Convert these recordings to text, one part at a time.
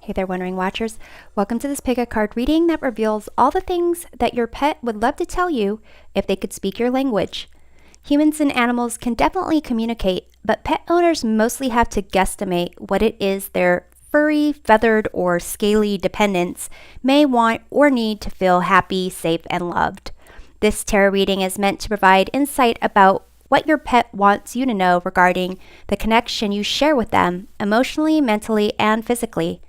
Hey there, Wondering Watchers. Welcome to this pick a card reading that reveals all the things that your pet would love to tell you if they could speak your language. Humans and animals can definitely communicate, but pet owners mostly have to guesstimate what it is their furry, feathered, or scaly dependents may want or need to feel happy, safe, and loved. This tarot reading is meant to provide insight about what your pet wants you to know regarding the connection you share with them emotionally, mentally, and physically.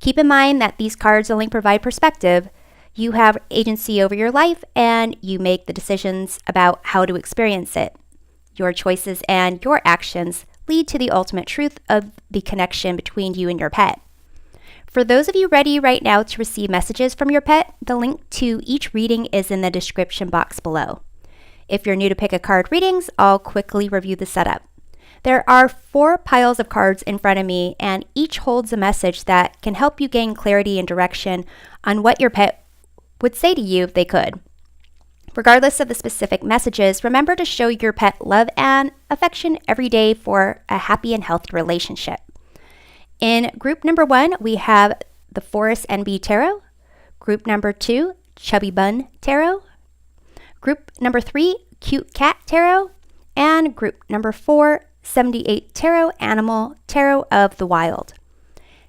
Keep in mind that these cards only provide perspective. You have agency over your life and you make the decisions about how to experience it. Your choices and your actions lead to the ultimate truth of the connection between you and your pet. For those of you ready right now to receive messages from your pet, the link to each reading is in the description box below. If you're new to pick a card readings, I'll quickly review the setup. There are 4 piles of cards in front of me, and each holds a message that can help you gain clarity and direction on what your pet would say to you if they could. Regardless of the specific messages, remember to show your pet love and affection every day for a happy and healthy relationship. In group number 1, we have the Forest Enby Tarot. Group number 2, Chubby Tarot. Group number 3, Cute Cat Tarot. And group number 4, 78 Tarot Animal Tarot of the Wild.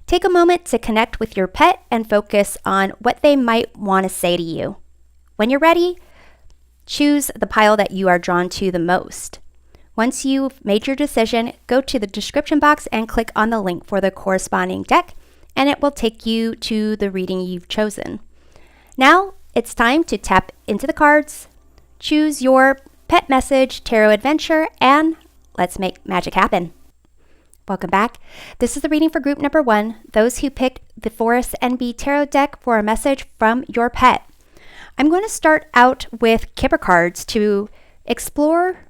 Take a moment to connect with your pet and focus on what they might want to say to you. When you're ready, choose the pile that you are drawn to the most. Once you've made your decision, go to the description box and click on the link for the corresponding deck, and it will take you to the reading you've chosen. Now, it's time to tap into the cards, choose your pet message, tarot adventure, and let's make magic happen. Welcome back. This is the reading for group number 1, those who picked the Forest Enby Tarot deck for a message from your pet. I'm going to start out with Kipper cards to explore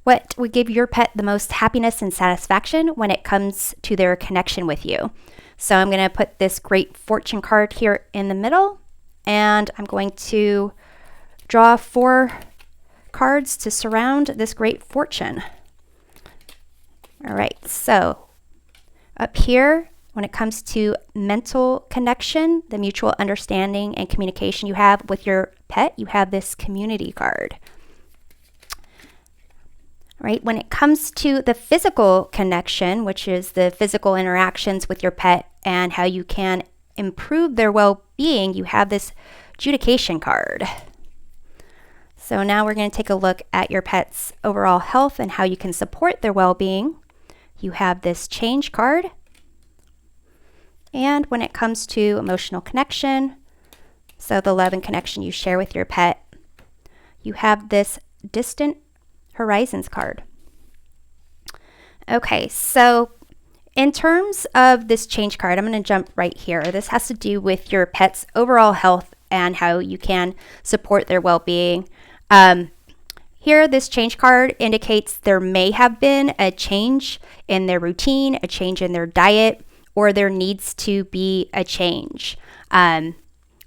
what would give your pet the most happiness and satisfaction when it comes to their connection with you. So I'm going to put this Great Fortune card here in the middle, and I'm going to draw 4 cards to surround this Great Fortune. All right, so up here, when it comes to mental connection, the mutual understanding and communication you have with your pet, you have this Community card. All right, when it comes to the physical connection, which is the physical interactions with your pet and how you can improve their well-being, you have this Adjudication card. So now we're going to take a look at your pet's overall health and how you can support their well-being. You have this Change card. And when it comes to emotional connection, so the love and connection you share with your pet, you have this Distant Horizons card. Okay, so in terms of this Change card, I'm going to jump right here. This has to do with your pet's overall health and how you can support their well-being. Here, this Change card indicates there may have been a change in their routine, a change in their diet, or there needs to be a change.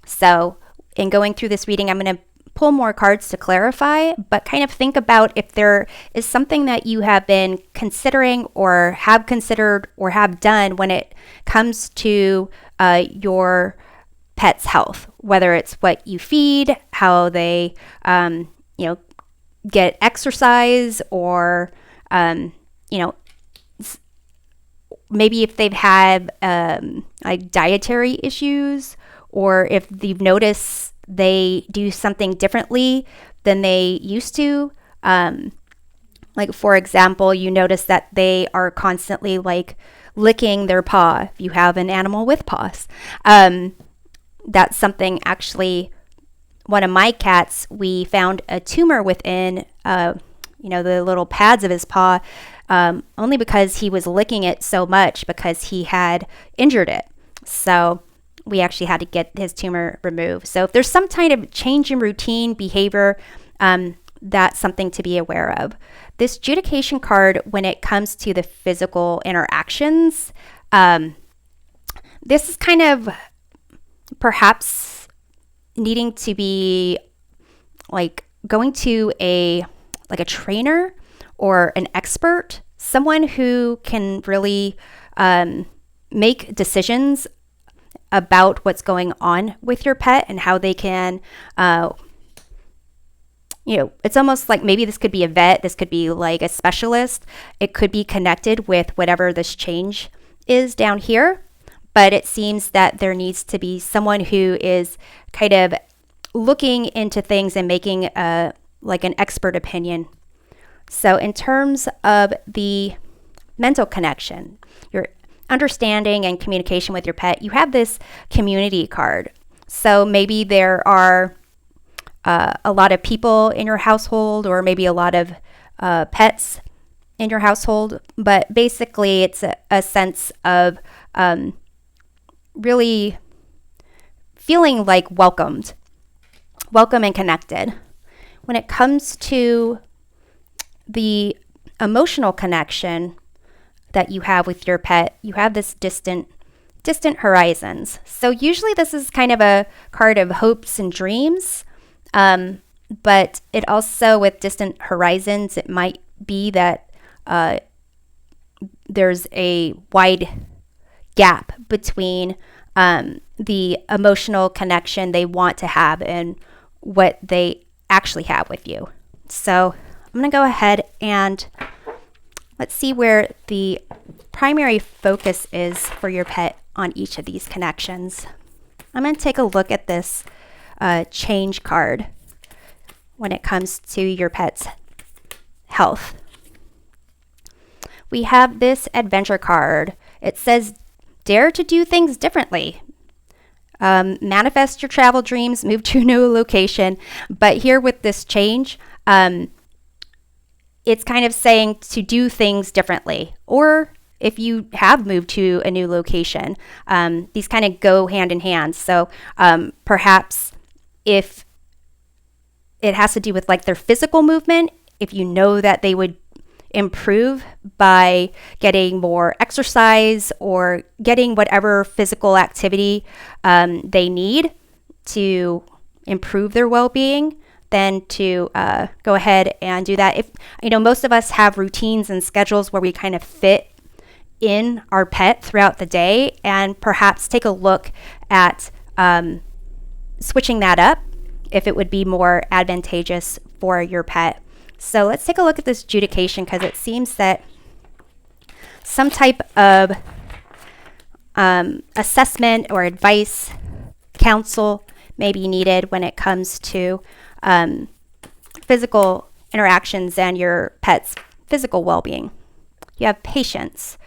So in going through this reading, I'm going to pull more cards to clarify, but kind of think about if there is something that you have been considering or have considered or have done when it comes to your pet's health, whether it's what you feed, how they, get exercise, or maybe if they've had like dietary issues, or if you've noticed they do something differently than they used to. Like for example, you notice that they are constantly like licking their paw. If you have an animal with paws, that's something actually. One of my cats, we found a tumor within, the little pads of his paw, only because he was licking it so much because he had injured it. So we actually had to get his tumor removed. So if there's some kind of change in routine behavior, that's something to be aware of. This Adjudication card, when it comes to the physical interactions, this is kind of perhaps needing to be like going to a trainer or an expert, someone who can really make decisions about what's going on with your pet and how they can, it's almost like maybe this could be a vet, this could be like a specialist. It could be connected with whatever this change is down here. But it seems that there needs to be someone who is kind of looking into things and making like an expert opinion. So in terms of the mental connection, your understanding and communication with your pet, you have this community card. So maybe there are a lot of people in your household, or maybe a lot of pets in your household, but basically it's a sense of really feeling like welcome and connected. When it comes to the emotional connection that you have with your pet, you have this distant horizons. So usually this is kind of a card of hopes and dreams, but it also, with distant horizons, it might be that there's a wide gap between the emotional connection they want to have and what they actually have with you. So I'm going to go ahead and let's see where the primary focus is for your pet on each of these connections. I'm going to take a look at this change card when it comes to your pet's health. We have this adventure card. It says, dare to do things differently. Manifest your travel dreams, move to a new location. But here with this change, it's kind of saying to do things differently. Or if you have moved to a new location, these kind of go hand in hand. So perhaps if it has to do with like their physical movement, if you know that they would improve by getting more exercise or getting whatever physical activity they need to improve their well-being, then to go ahead and do that. If most of us have routines and schedules where we kind of fit in our pet throughout the day, and perhaps take a look at switching that up if it would be more advantageous for your pet. So let's take a look at this adjudication, because it seems that some type of assessment or advice, counsel may be needed when it comes to physical interactions and your pet's physical well-being. You have patience.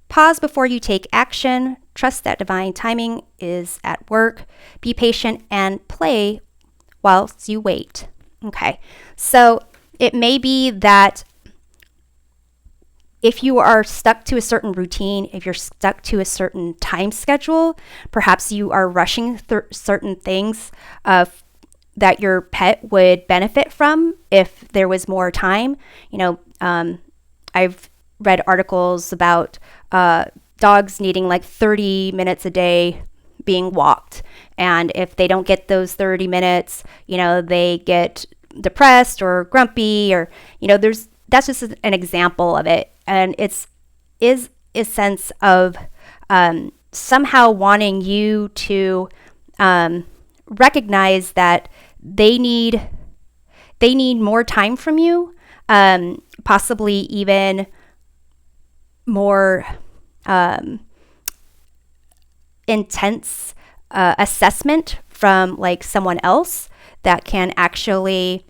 Pause before you take action. Trust that divine timing is at work. Be patient and play whilst you wait. Okay, so it may be that if you are stuck to a certain routine, if you're stuck to a certain time schedule, perhaps you are rushing certain things that your pet would benefit from if there was more time. I've read articles about dogs needing like 30 minutes a day being walked. And if they don't get those 30 minutes, they get depressed or grumpy, or that's just an example of it. And is a sense of somehow wanting you to recognize that they need more time from you, possibly even more intense assessment from like someone else that can actually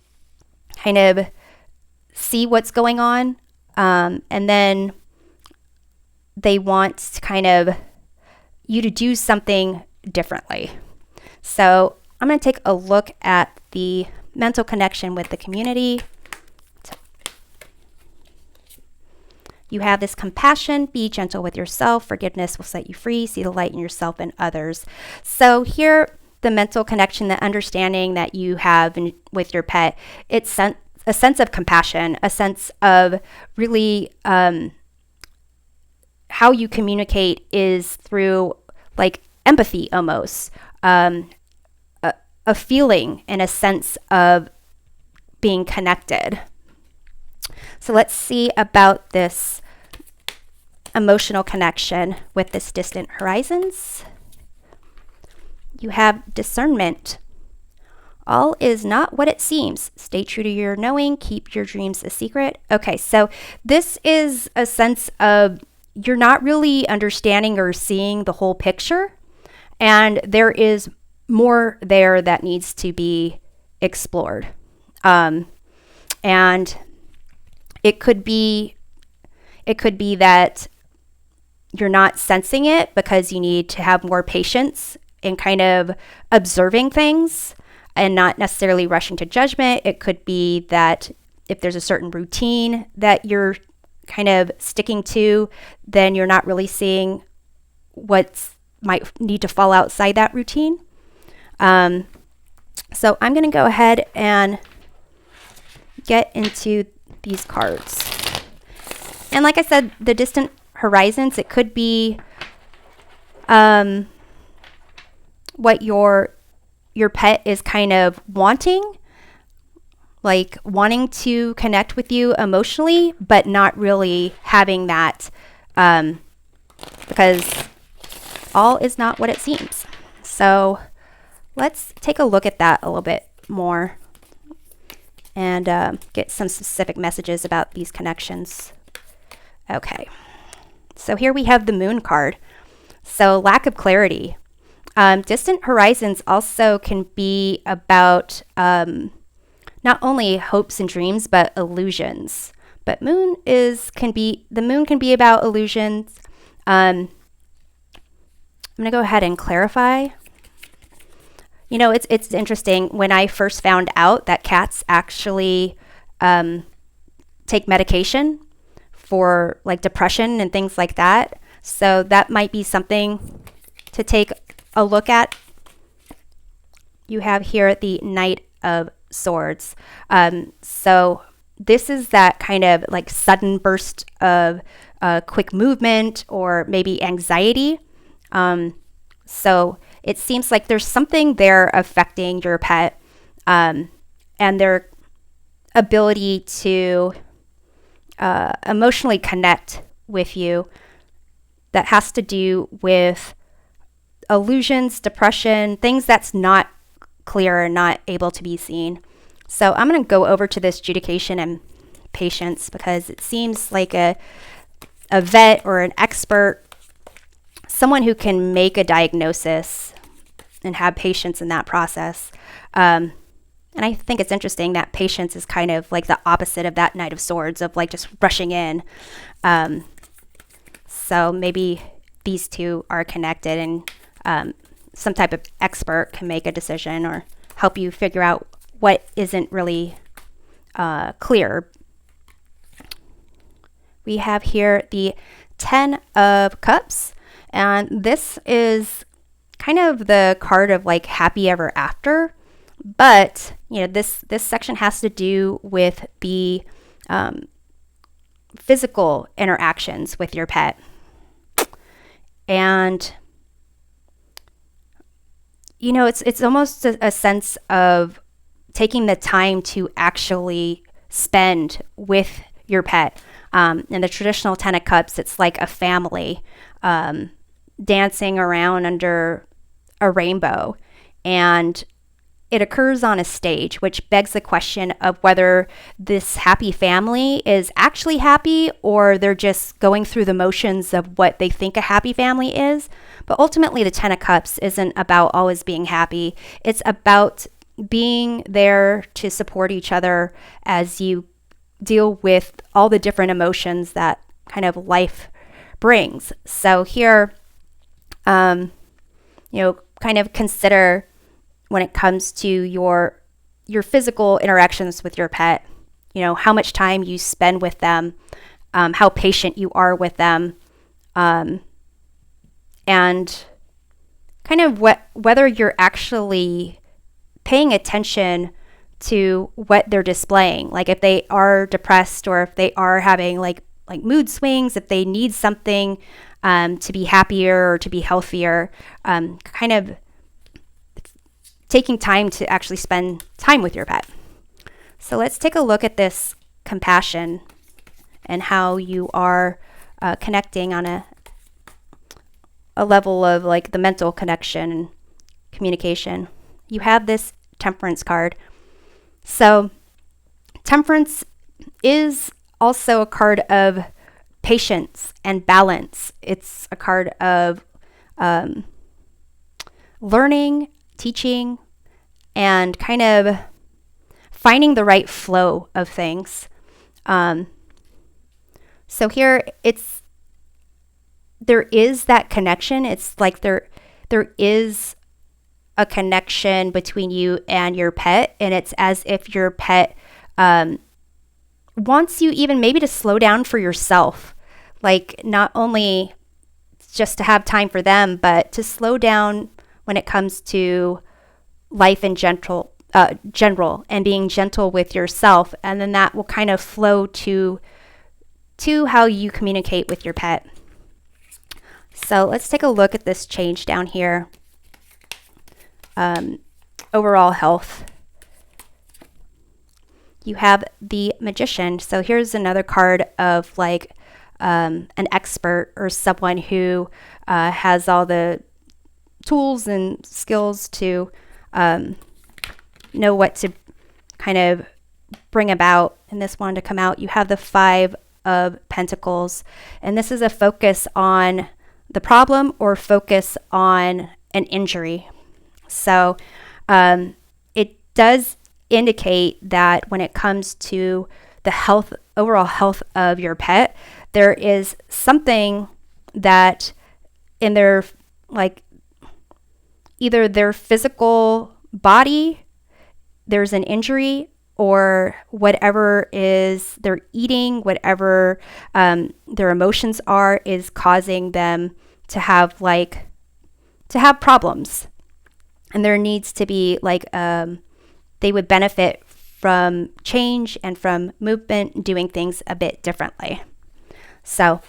kind of see what's going on, and then they want to kind of you to do something differently. So I'm going to take a look at the mental connection with the community. You have this compassion, be gentle with yourself, forgiveness will set you free, see the light in yourself and others. So here, the mental connection, the understanding that you have with your pet, it's a sense of compassion, a sense of really how you communicate is through like empathy almost, a feeling and a sense of being connected. So let's see about this emotional connection with this distant horizons. You have discernment. All is not what it seems. Stay true to your knowing. Keep your dreams a secret. Okay, so this is a sense of you're not really understanding or seeing the whole picture, and there is more there that needs to be explored. And it could be that you're not sensing it because you need to have more patience in kind of observing things and not necessarily rushing to judgment. It could be that if there's a certain routine that you're kind of sticking to, then you're not really seeing what might need to fall outside that routine. So I'm going to go ahead and get into these cards. And like I said, the distant horizons, it could be what your pet is kind of wanting, like wanting to connect with you emotionally, but not really having that, because all is not what it seems. So let's take a look at that a little bit more and get some specific messages about these connections. Okay, so here we have the Moon card. So lack of clarity. Distant horizons also can be about not only hopes and dreams, but illusions. But the moon can be about illusions. I'm going to go ahead and clarify. You know, it's interesting. When I first found out that cats actually take medication for like depression and things like that, so that might be something to take a look at. You have here the Knight of Swords. So this is that kind of like sudden burst of quick movement or maybe anxiety. So it seems like there's something there affecting your pet and their ability to emotionally connect with you that has to do with illusions, depression, things that's not clear and not able to be seen. So I'm going to go over to this judication and patience because it seems like a vet or an expert, someone who can make a diagnosis and have patience in that process. And I think it's interesting that patience is kind of like the opposite of that Knight of Swords, of like just rushing in. So maybe these two are connected, and some type of expert can make a decision or help you figure out what isn't really clear. We have here the 10 of Cups, and this is kind of the card of like happy ever after. But you know, this section has to do with the physical interactions with your pet. And you know, it's almost a sense of taking the time to actually spend with your pet. In the traditional 10 of Cups, it's like a family dancing around under a rainbow. And it occurs on a stage, which begs the question of whether this happy family is actually happy or they're just going through the motions of what they think a happy family is. But ultimately, the 10 of Cups isn't about always being happy. It's about being there to support each other as you deal with all the different emotions that kind of life brings. So here, you know, kind of consider when it comes to your physical interactions with your pet, you know, how much time you spend with them, how patient you are with them, and kind of whether you're actually paying attention to what they're displaying. Like if they are depressed or if they are having like mood swings, if they need something to be happier or to be healthier, kind of taking time to actually spend time with your pet. So let's take a look at this compassion and how you are connecting on a level of like the mental connection, communication. You have this temperance card. So temperance is also a card of patience and balance. It's a card of learning, teaching, and kind of finding the right flow of things. So here there is that connection. It's like there is a connection between you and your pet, and it's as if your pet wants you even maybe to slow down for yourself, like not only just to have time for them, but to slow down when it comes to life in general and being gentle with yourself, and then that will kind of flow to how you communicate with your pet. So let's take a look at this change down here. Overall health. You have the Magician. So here's another card of like an expert or someone who has all the tools and skills to know what to kind of bring about. And this one to come out, you have the Five of Pentacles. And this is a focus on the problem or focus on an injury. So it does indicate that when it comes to the overall health of your pet, there is something that in their, like, either their physical body, there's an injury, or whatever is they're eating, whatever their emotions are, is causing them to have problems. And there needs to be they would benefit from change and from movement, doing things a bit differently. So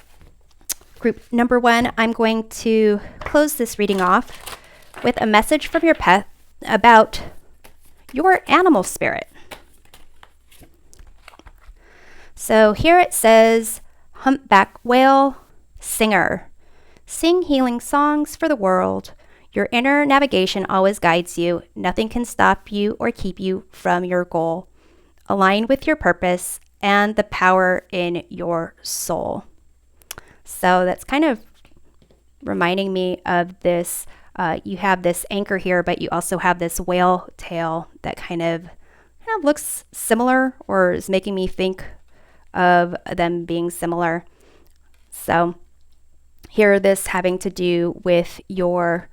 group number 1, I'm going to close this reading off with a message from your pet about your animal spirit. So here it says, humpback whale, singer, sing healing songs for the world. Your inner navigation always guides you. Nothing can stop you or keep you from your goal. Align with your purpose and the power in your soul. So that's kind of reminding me of this. You have this anchor here, but you also have this whale tail that kind of looks similar, or is making me think of them being similar. So here, this having to do with your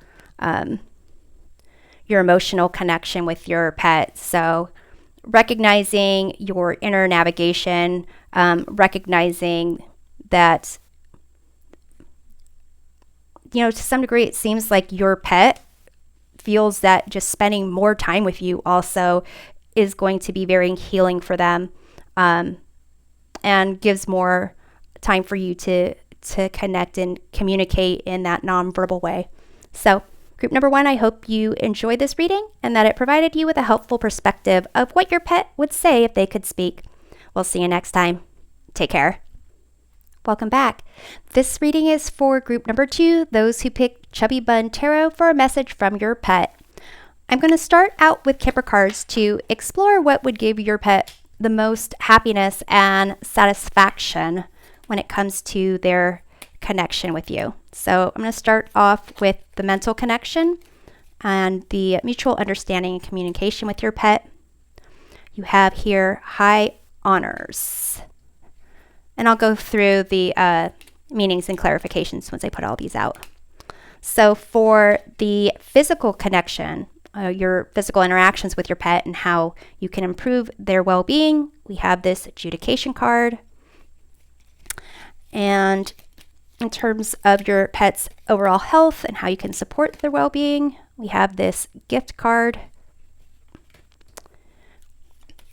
emotional connection with your pet. So recognizing your inner navigation, recognizing that, to some degree, it seems like your pet feels that just spending more time with you also is going to be very healing for them, and gives more time for you to connect and communicate in that nonverbal way. So group number 1, I hope you enjoyed this reading and that it provided you with a helpful perspective of what your pet would say if they could speak. We'll see you next time. Take care. Welcome back. This reading is for group number 2, those who picked Chubby Bun Tarot for a message from your pet. I'm going to start out with Kipper cards to explore what would give your pet the most happiness and satisfaction when it comes to their connection with you. So I'm going to start off with the mental connection and the mutual understanding and communication with your pet. You have here high honors. And I'll go through the meanings and clarifications once I put all these out. So for the physical connection, your physical interactions with your pet and how you can improve their well-being, we have this adjudication card. And in terms of your pet's overall health and how you can support their well-being, we have this gift card.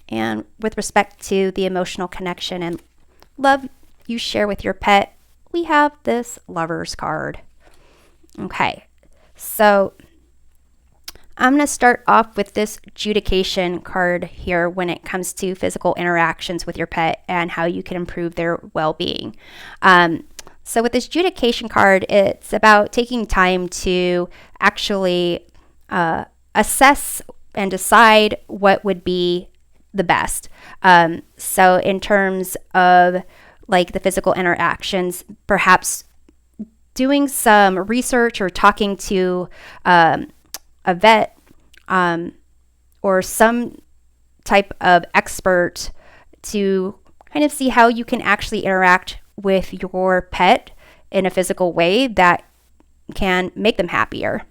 And with respect to the emotional connection and love you share with your pet, we have this Lovers card. Okay, so I'm going to start off with this adjudication card here when it comes to physical interactions with your pet and how you can improve their well-being. So with this adjudication card, it's about taking time to actually assess and decide what would be the best. So in terms of like the physical interactions, perhaps doing some research or talking to a vet or some type of expert to kind of see how you can actually interact with your pet in a physical way that can make them happier.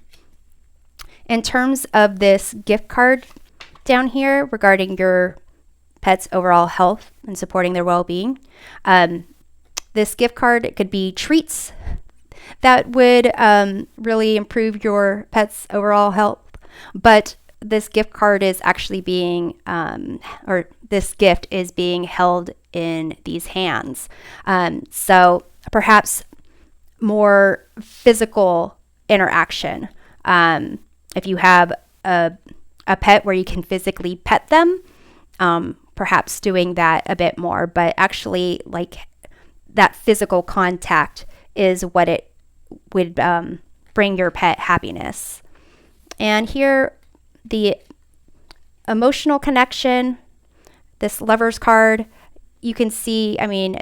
In terms of this gift card down here regarding your pet's overall health and supporting their well-being, this gift card, it could be treats that would really improve your pet's overall health. But this gift card is actually being, or this gift is being held in these hands. So perhaps more physical interaction. If you have a pet where you can physically pet them, perhaps doing that a bit more, but actually like that physical contact is what it would bring your pet happiness. And here, the emotional connection, this lover's card, you can see, I mean,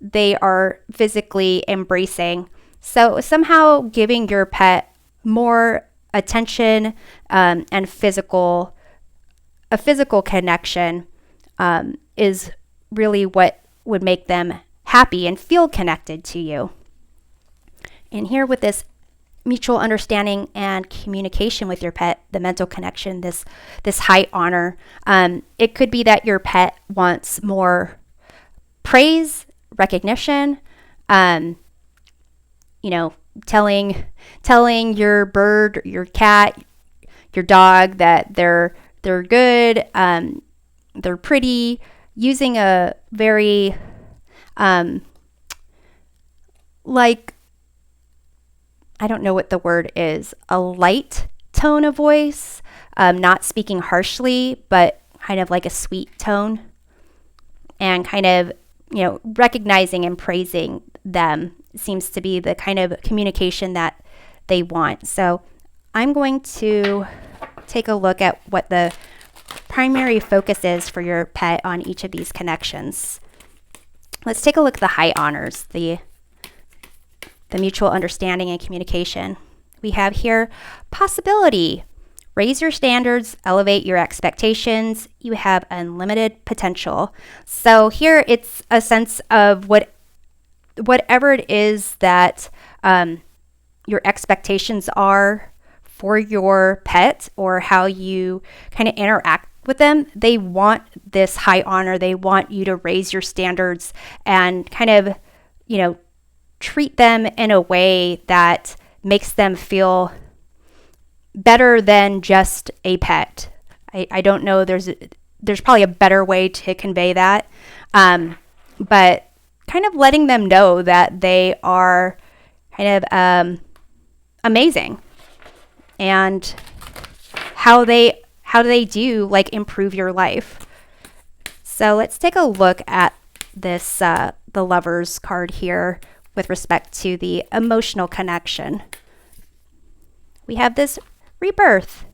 they are physically embracing. So somehow giving your pet more attention and a physical connection is really what would make them happy and feel connected to you. And here with this mutual understanding and communication with your pet, the mental connection, this high honor, it could be that your pet wants more praise, recognition, telling your bird, your cat, your dog that they're good, they're pretty, using a very I don't know what the word is, a light tone of voice, not speaking harshly, but kind of like a sweet tone, and kind of, recognizing and praising them seems to be the kind of communication that they want. So I'm going to take a look at what the primary focus is for your pet on each of these connections. Let's take a look at the high honors, the mutual understanding and communication. We have here possibility. Raise your standards, elevate your expectations. You have unlimited potential. So here it's a sense of whatever it is that your expectations are for your pet or how you kind of interact with them. They want this high honor. They want you to raise your standards and kind of, treat them in a way that makes them feel better than just a pet. I don't know, there's probably a better way to convey that, but kind of letting them know that they are kind of amazing and how they do like improve your life. So let's take a look at this the lover's card here with respect to the emotional connection. We have this rebirth.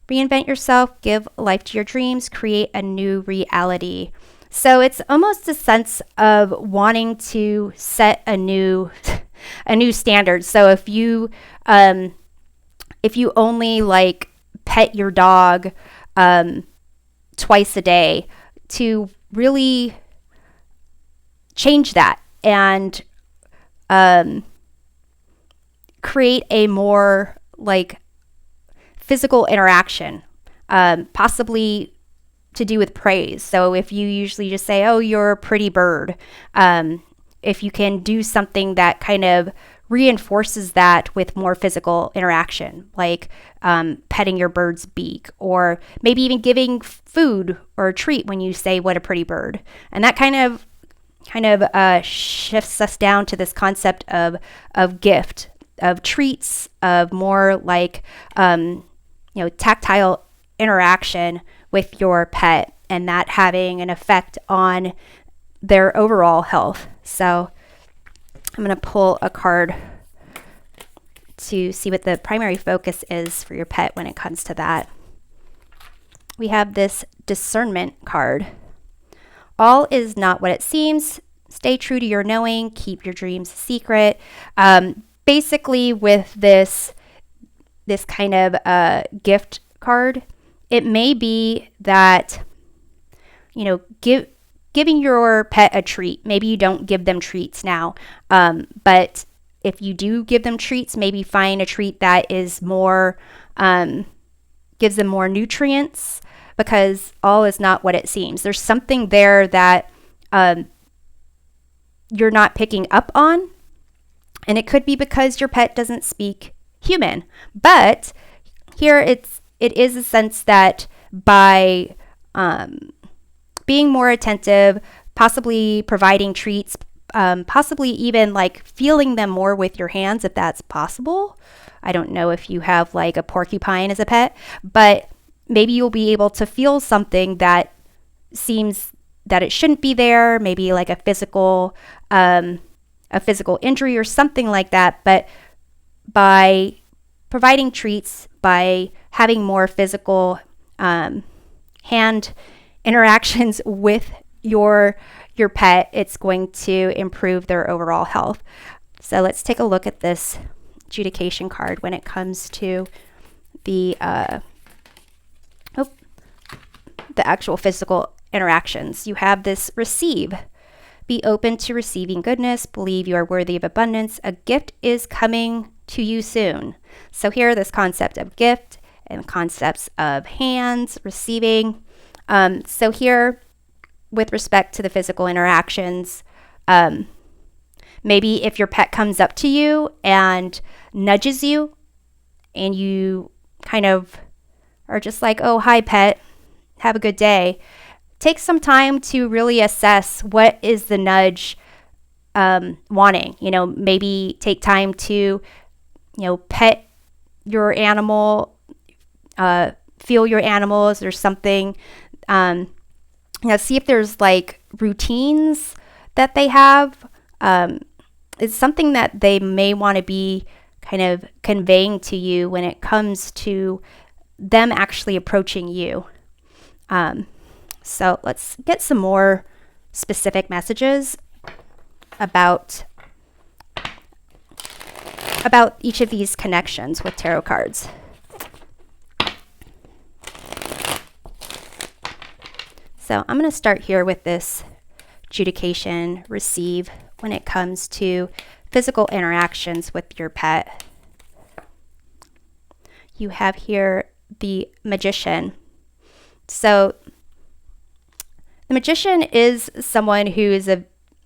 Reinvent yourself, give life to your dreams, create a new reality. So it's almost a sense of wanting to set a new standard. So if you only like pet your dog twice a day, to really change that and create a more like physical interaction, possibly to do with praise. So if you usually just say, oh, you're a pretty bird, if you can do something that kind of reinforces that with more physical interaction, like petting your bird's beak, or maybe even giving food or a treat when you say, what a pretty bird. And that kind of shifts us down to this concept of gift, of treats, of more like tactile interaction with your pet, and that having an effect on their overall health. So I'm going to pull a card to see what the primary focus is for your pet when it comes to that. We have this discernment card. All is not what it seems. Stay true to your knowing. Keep your dreams secret. Basically, with this kind of gift card, it may be that, you know, giving your pet a treat. Maybe you don't give them treats now, but if you do give them treats, maybe find a treat that is more, gives them more nutrients, because all is not what it seems. There's something there that you're not picking up on, and it could be because your pet doesn't speak human. But here it is a sense that by being more attentive, possibly providing treats, possibly even like feeling them more with your hands if that's possible. I don't know if you have like a porcupine as a pet, but maybe you'll be able to feel something that seems that it shouldn't be there, maybe like a physical injury or something like that. But by providing treats, by having more physical hand interactions with your pet, it's going to improve their overall health. So let's take a look at this adjudication card when it comes to the actual physical interactions. You have this receive. Be open to receiving goodness. Believe you are worthy of abundance. A gift is coming to you soon. So here, this concept of gift and concepts of hands, receiving. So here, with respect to the physical interactions, maybe if your pet comes up to you and nudges you, and you kind of are just like, oh, hi, pet, have a good day. Take some time to really assess what is the nudge wanting. You know, maybe take time to, you know, pet your animal, feel your animals. There's something, you know, see if there's like routines that they have. It's something that they may want to be kind of conveying to you when it comes to them actually approaching you. So let's get some more specific messages about each of these connections with tarot cards. So I'm going to start here with this adjudication, receive, when it comes to physical interactions with your pet. You have here the Magician. So the Magician is someone who is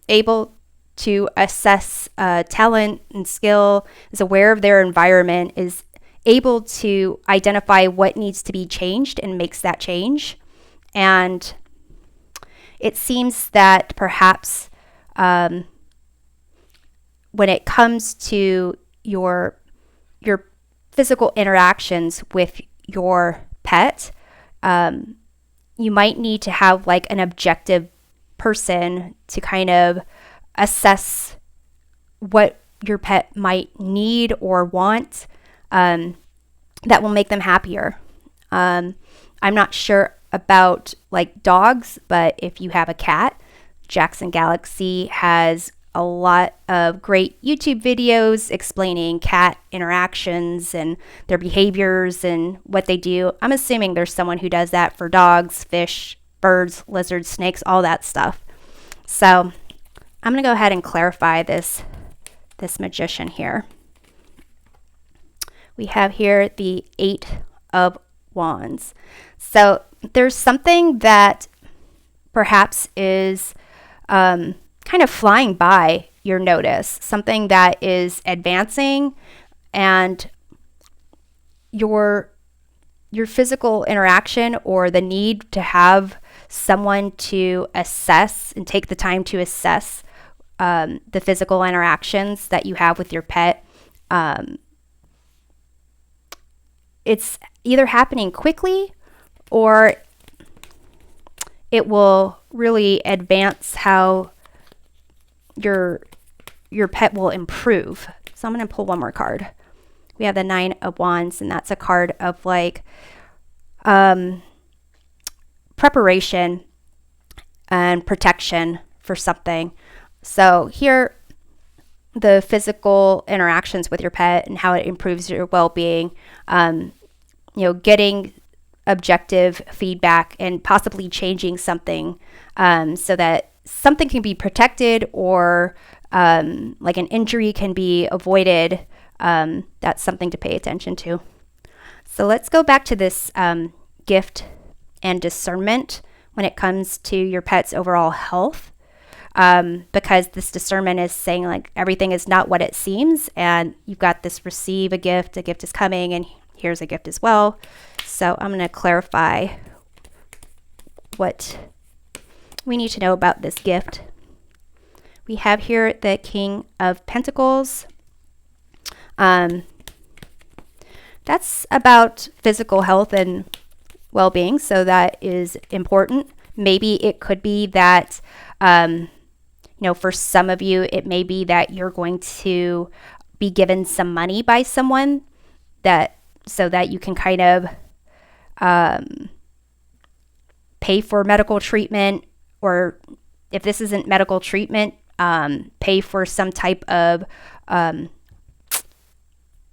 able to assess talent and skill, is aware of their environment, is able to identify what needs to be changed and makes that change. And it seems that perhaps when it comes to your physical interactions with your pet, you might need to have like an objective person to kind of assess what your pet might need or want that will make them happier. I'm not sure about like dogs, but if you have a cat, Jackson Galaxy has a lot of great YouTube videos explaining cat interactions and their behaviors and what they do. I'm assuming there's someone who does that for dogs, fish, birds, lizards, snakes, all that stuff. So I'm going to go ahead and clarify this Magician here. We have here the 8 of Wands. So there's something that perhaps is kind of flying by your notice, something that is advancing, and your physical interaction or the need to have someone to assess and take the time to assess the physical interactions that you have with your pet. It's either happening quickly or it will really advance how your pet will improve. So I'm going to pull one more card. we have the Nine of Wands, and that's a card of like preparation and protection for something. So here, the physical interactions with your pet and how it improves your well-being, getting objective feedback and possibly changing something so that something can be protected, or like an injury can be avoided. That's something to pay attention to. So let's go back to this gift and discernment when it comes to your pet's overall health, because this discernment is saying like everything is not what it seems, and you've got this receive a gift is coming, and here's a gift as well. So I'm going to clarify what we need to know about this gift. We have here the King of Pentacles. That's about physical health and well-being, so that is important. Maybe it could be that, for some of you, it may be that you're going to be given some money by someone so that you can kind of pay for medical treatment, or if this isn't medical treatment, pay for some type of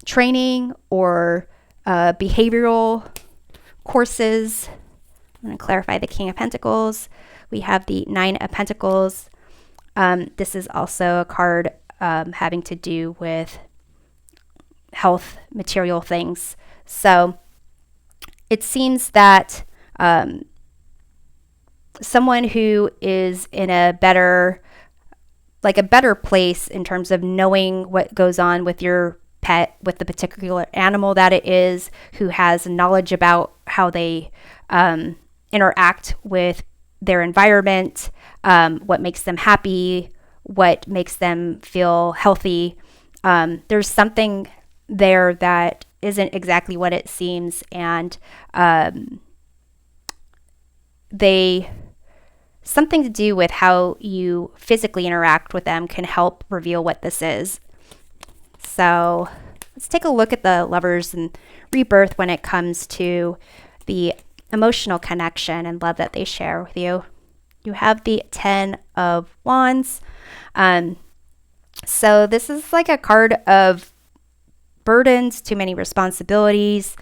training or behavioral courses. I'm going to clarify the King of Pentacles. We have the Nine of Pentacles. This is also a card having to do with health, material things. So it seems that someone who is in a better place in terms of knowing what goes on with your pet, with the particular animal that it is, who has knowledge about how they interact with their environment, what makes them happy, what makes them feel healthy. There's something there that isn't exactly what it seems, and something to do with how you physically interact with them can help reveal what this is. So let's take a look at the Lovers and Rebirth when it comes to the emotional connection and love that they share with you. You have the Ten of Wands. So this is like a card of burdens, too many responsibilities,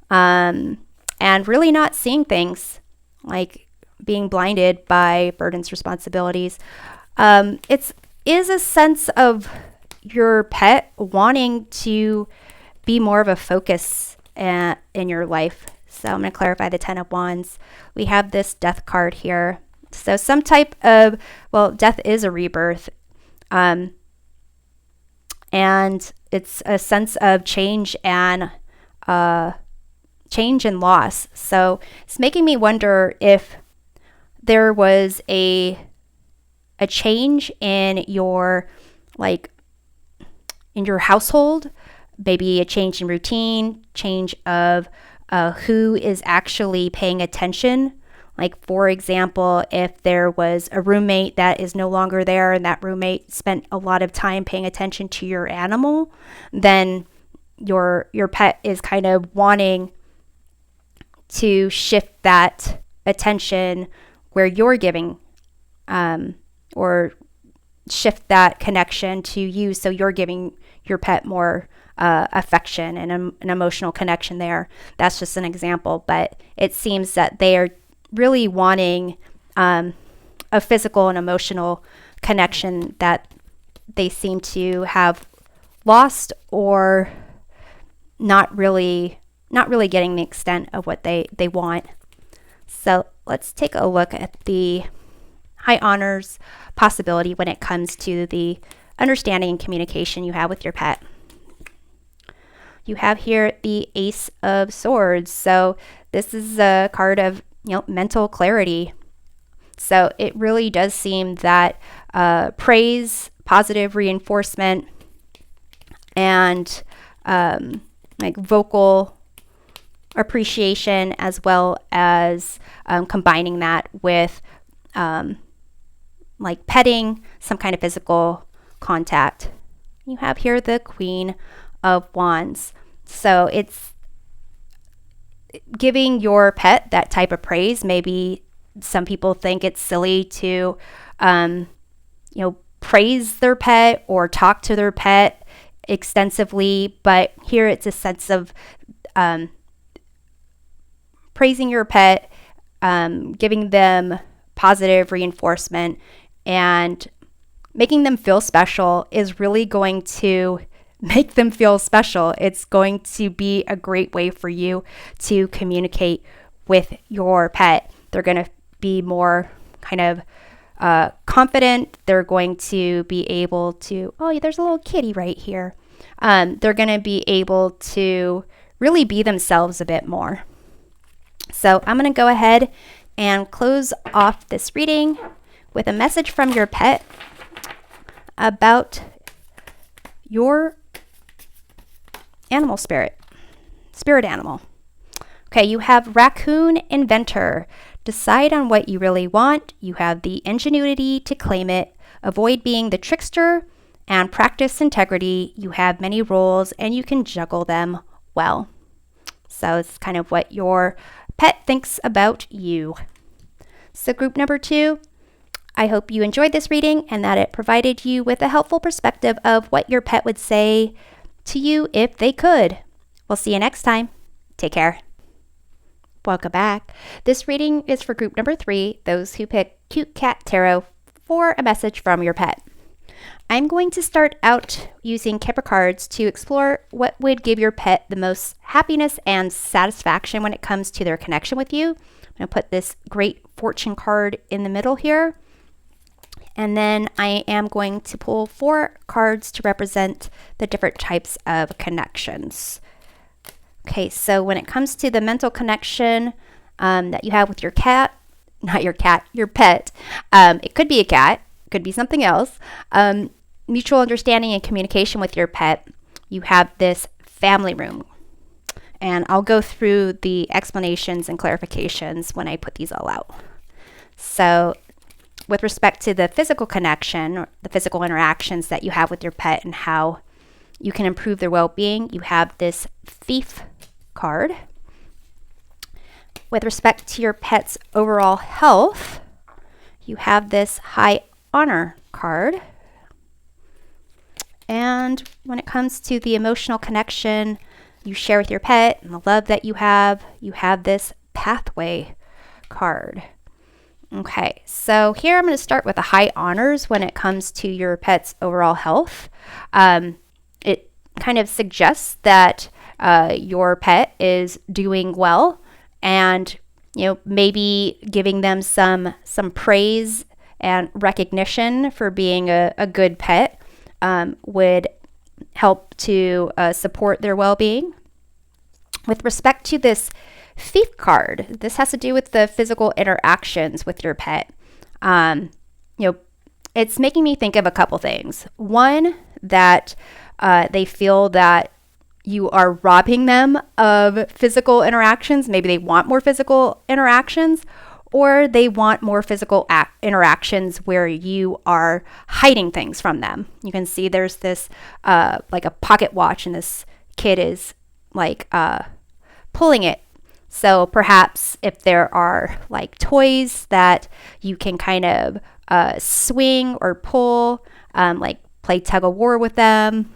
and really not seeing things, like being blinded by burdens, responsibilities. It is a sense of your pet wanting to be more of a focus in your life. So I'm going to clarify the Ten of Wands. We have this Death card here. So some type of, death is a rebirth. And it's a sense of change and loss. So it's making me wonder if there was a change in your household, maybe a change in routine, change of who is actually paying attention. Like, for example, if there was a roommate that is no longer there and that roommate spent a lot of time paying attention to your animal, then your pet is kind of wanting to shift that attention where you're giving, or shift that connection to you, so you're giving your pet more affection and an emotional connection there. That's just an example, but it seems that they are really wanting a physical and emotional connection that they seem to have lost, or not really getting the extent of what they want. So let's take a look at the High Honors possibility when it comes to the understanding and communication you have with your pet. You have here the Ace of Swords. So this is a card of mental clarity. So it really does seem that praise, positive reinforcement, and vocal appreciation, as well as combining that with petting, some kind of physical contact. You have here the Queen of Wands. So it's giving your pet that type of praise. Maybe some people think it's silly to, praise their pet or talk to their pet extensively, but here it's a sense of praising your pet, giving them positive reinforcement, and making them feel special is really going to make them feel special. It's going to be a great way for you to communicate with your pet. They're going to be more kind of confident. They're going to be able to, oh, there's a little kitty right here. They're going to be able to really be themselves a bit more. So I'm going to go ahead and close off this reading with a message from your pet about your animal spirit animal. Okay, you have Raccoon Inventor. Decide on what you really want. You have the ingenuity to claim it. Avoid being the trickster and practice integrity. You have many roles and you can juggle them well. So it's kind of what your pet thinks about you. So group number 2, I hope you enjoyed this reading and that it provided you with a helpful perspective of what your pet would say to you if they could. We'll see you next time. Take care. Welcome back. This reading is for group number 3, those who pick Cute Cat Tarot for a message from your pet. I'm going to start out using Kipper cards to explore what would give your pet the most happiness and satisfaction when it comes to their connection with you. I'm going to put this Great Fortune card in the middle here. And then I am going to pull 4 cards to represent the different types of connections. Okay, so when it comes to the mental connection that you have with your cat, not your cat, your pet, it could be a cat, could be something else. Mutual understanding and communication with your pet, you have this family room. And I'll go through the explanations and clarifications when I put these all out. So with respect to the physical connection, or the physical interactions that you have with your pet and how you can improve their well-being, you have this Thief card. With respect to your pet's overall health, you have this High Honor card. And when it comes to the emotional connection you share with your pet and the love that you have this Pathway card. Okay, so here I'm going to start with the High Honors when it comes to your pet's overall health. It kind of suggests that your pet is doing well, and maybe giving them some praise and recognition for being a good pet would help to support their well-being. With respect to this Thief card, this has to do with the physical interactions with your pet. It's making me think of a couple things. One, that they feel that you are robbing them of physical interactions. Maybe they want more physical interactions, or they want more physical interactions where you are hiding things from them. You can see there's this like a pocket watch, and this kid is like pulling it. So perhaps if there are like toys that you can kind of swing or pull, like play tug of war with them,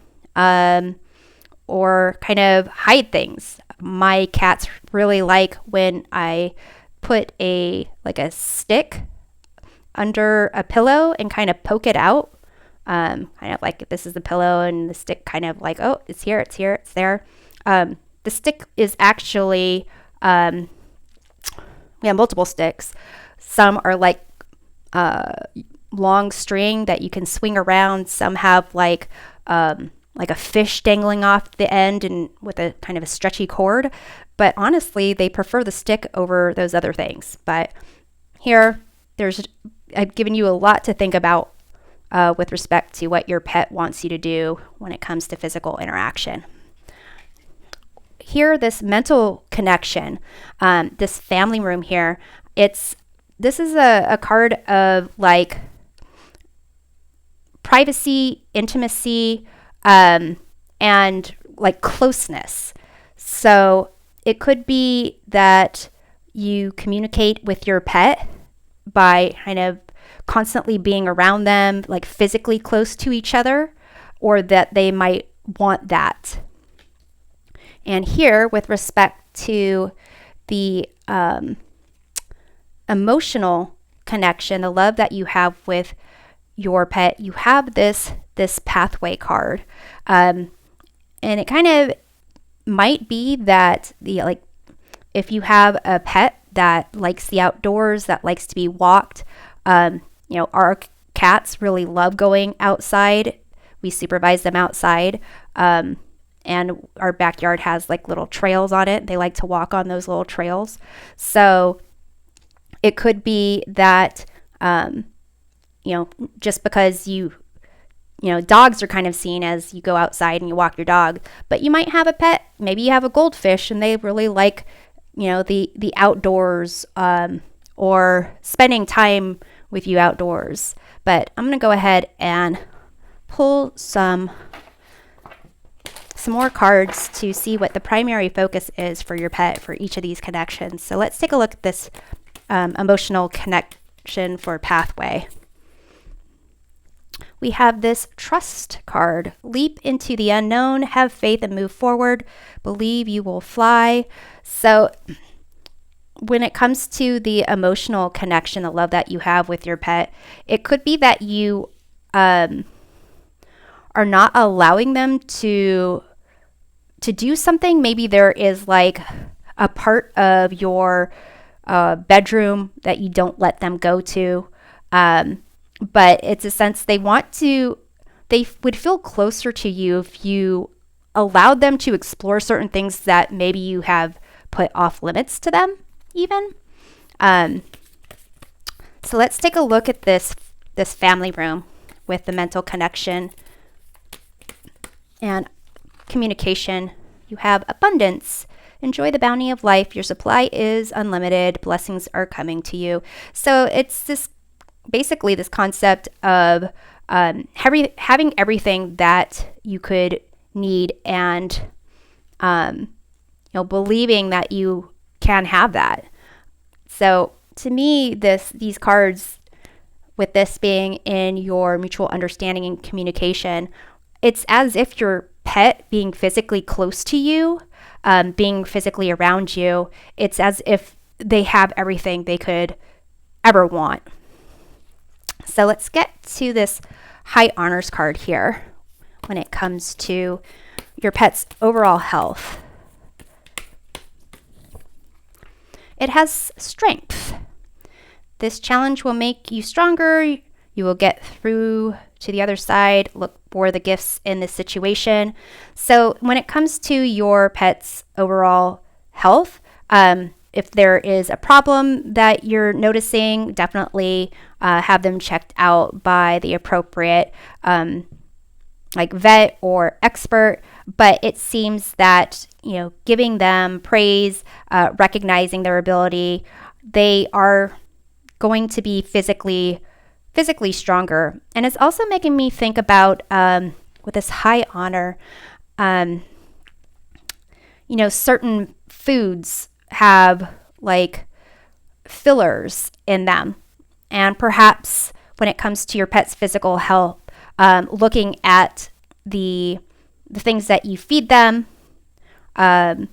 or kind of hide things. My cats really like when I put a stick under a pillow and kind of poke it out. Kind of like this is the pillow and the stick kind of like, oh, it's here, it's there. The stick is actually, we have multiple sticks. Some are like long string that you can swing around. Some have like a fish dangling off the end and with a kind of a stretchy cord. But honestly, they prefer the stick over those other things. But here, I've given you a lot to think about with respect to what your pet wants you to do when it comes to physical interaction. Here, this mental connection, this family room here, this is a card of like privacy, intimacy, and like closeness. So it could be that you communicate with your pet by kind of constantly being around them, like physically close to each other, or that they might want that. And here, with respect to the emotional connection, the love that you have with your pet, you have this pathway card. And it kind of might be that if you have a pet that likes the outdoors, that likes to be walked, our cats really love going outside. We supervise them outside. And our backyard has like little trails on it. They like to walk on those little trails. So it could be that, just because dogs are kind of seen as you go outside and you walk your dog, but you might have a pet, maybe you have a goldfish and they really like, the outdoors, or spending time with you outdoors. But I'm going to go ahead and pull some more cards to see what the primary focus is for your pet for each of these connections. So let's take a look at this emotional connection for pathway. We have this trust card. Leap into the unknown, have faith and move forward, believe you will fly. So when it comes to the emotional connection, the love that you have with your pet, it could be that you are not allowing them to do something. Maybe there is like a part of your bedroom that you don't let them go to. But it's a sense they would feel closer to you if you allowed them to explore certain things that maybe you have put off limits to them even. So let's take a look at this family room with the mental connection and communication. You have abundance. Enjoy the bounty of life. Your supply is unlimited. Blessings are coming to you. So it's basically this concept of having everything that you could need, and believing that you can have that. So to me, these cards, with this being in your mutual understanding and communication, it's as if your pet being physically close to you, being physically around you, it's as if they have everything they could ever want. So let's get to this high honors card here when it comes to your pet's overall health. It has strength. This challenge will make you stronger. You will get through to the other side. Look for the gifts in this situation. So when it comes to your pet's overall health, if there is a problem that you're noticing, definitely have them checked out by the appropriate vet or expert. But it seems that, giving them praise, recognizing their ability, they are going to be physically stronger. And it's also making me think about, with this high honor, certain foods have like fillers in them. And perhaps when it comes to your pet's physical health, looking at the things that you feed them, that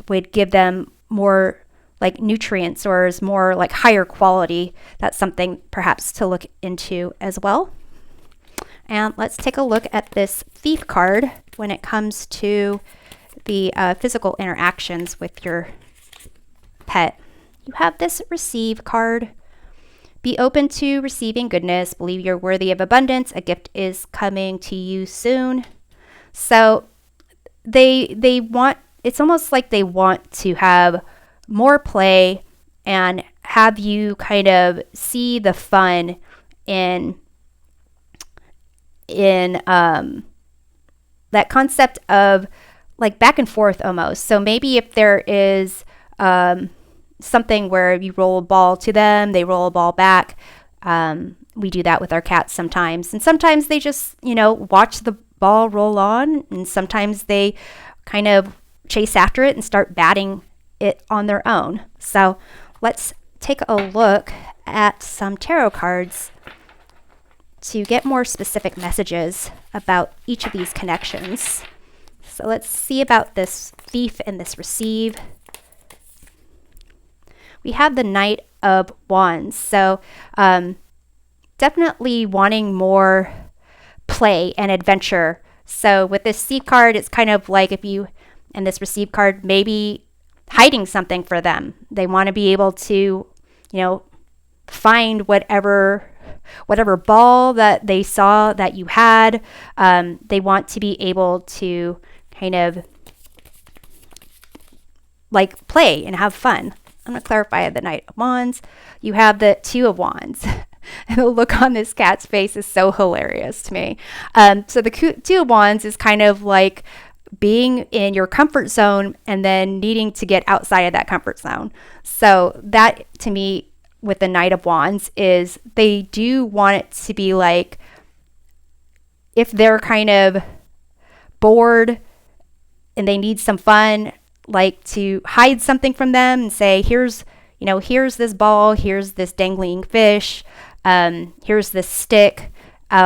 would give them more like nutrients or is more like higher quality, that's something perhaps to look into as well. And let's take a look at this thief card when it comes to the physical interactions with your pet. You have this receive card. Be open to receiving goodness. Believe you're worthy of abundance. A gift is coming to you soon. So they want, it's almost like they want to have more play and have you kind of see the fun in that concept of like back and forth almost. So maybe if there is something where you roll a ball to them, they roll a ball back. We do that with our cats sometimes. And sometimes they just, watch the ball roll on, and sometimes they kind of chase after it and start batting it on their own. So let's take a look at some tarot cards to get more specific messages about each of these connections. So let's see about this thief and this receive. We have the Knight of Wands. So definitely wanting more play and adventure. So with this thief card, it's kind of like if you, and this receive card, maybe hiding something for them. They want to be able to, find whatever ball that they saw that you had. They want to be able to kind of like play and have fun. I'm going to clarify the Knight of Wands. You have the Two of Wands. And the look on this cat's face is so hilarious to me. So the Two of Wands is kind of like being in your comfort zone and then needing to get outside of that comfort zone. So that, to me, with the Knight of Wands, is they do want it to be like, if they're kind of bored and they need some fun, like to hide something from them and say, here's this ball, here's this dangling fish, here's this stick,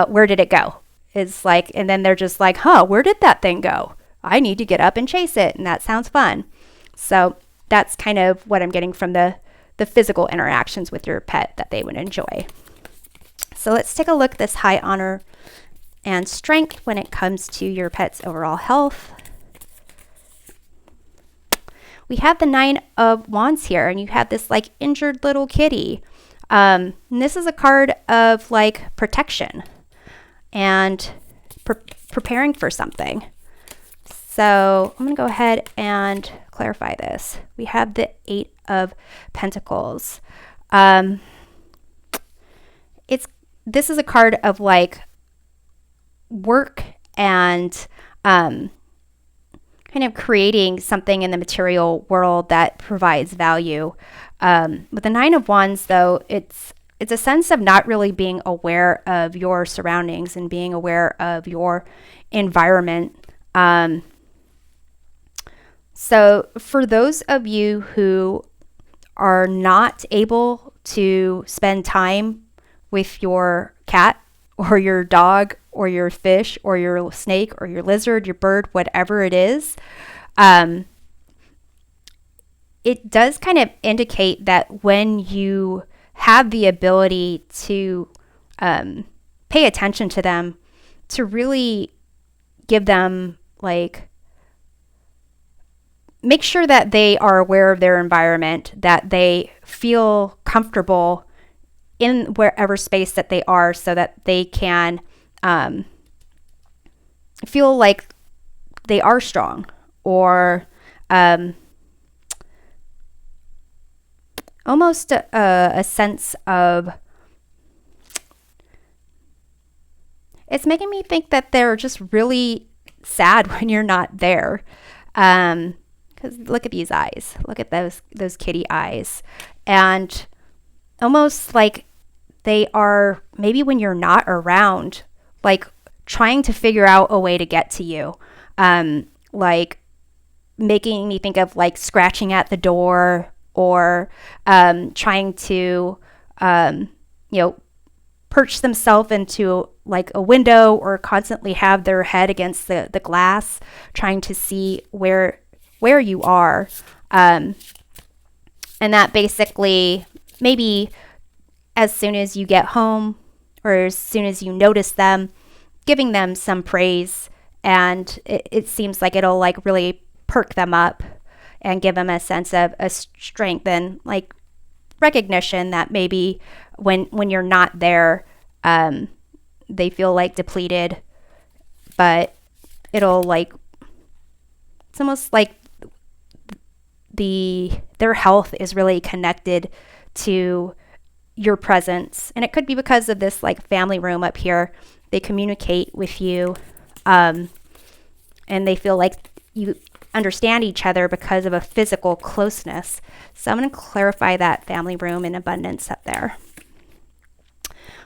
where did it go? It's like, and then they're just like, where did that thing go? I need to get up and chase it, and that sounds fun. So that's kind of what I'm getting from the physical interactions with your pet that they would enjoy. So let's take a look at this high honor and strength when it comes to your pet's overall health. We have the Nine of Wands here, and you have this like injured little kitty. And this is a card of like protection and preparing for something. So I'm going to go ahead and clarify this. We have the Eight of Pentacles. This is a card of like work and kind of creating something in the material world that provides value. With the Nine of Wands, though, it's a sense of not really being aware of your surroundings and being aware of your environment. So for those of you who are not able to spend time with your cat or your dog or your fish or your snake or your lizard, your bird, whatever it is, it does kind of indicate that when you have the ability to pay attention to them, to really give them like, make sure that they are aware of their environment, that they feel comfortable in wherever space that they are, so that they can feel like they are strong, or almost a sense of, it's making me think that they're just really sad when you're not there. Because look at these eyes. Look at those kitty eyes. And almost like they are, maybe when you're not around, like trying to figure out a way to get to you. Like making me think of like scratching at the door, or trying to, perch themselves into like a window, or constantly have their head against the glass, trying to see where you are. And that basically, maybe as soon as you get home, or as soon as you notice them, giving them some praise, and it seems like it'll like really perk them up and give them a sense of a strength and like recognition that maybe when you're not there, they feel like depleted, but it'll like, it's almost like their health is really connected to your presence. And it could be because of this like family room up here. They communicate with you, and they feel like you understand each other because of a physical closeness. So I'm going to clarify that family room in abundance up there.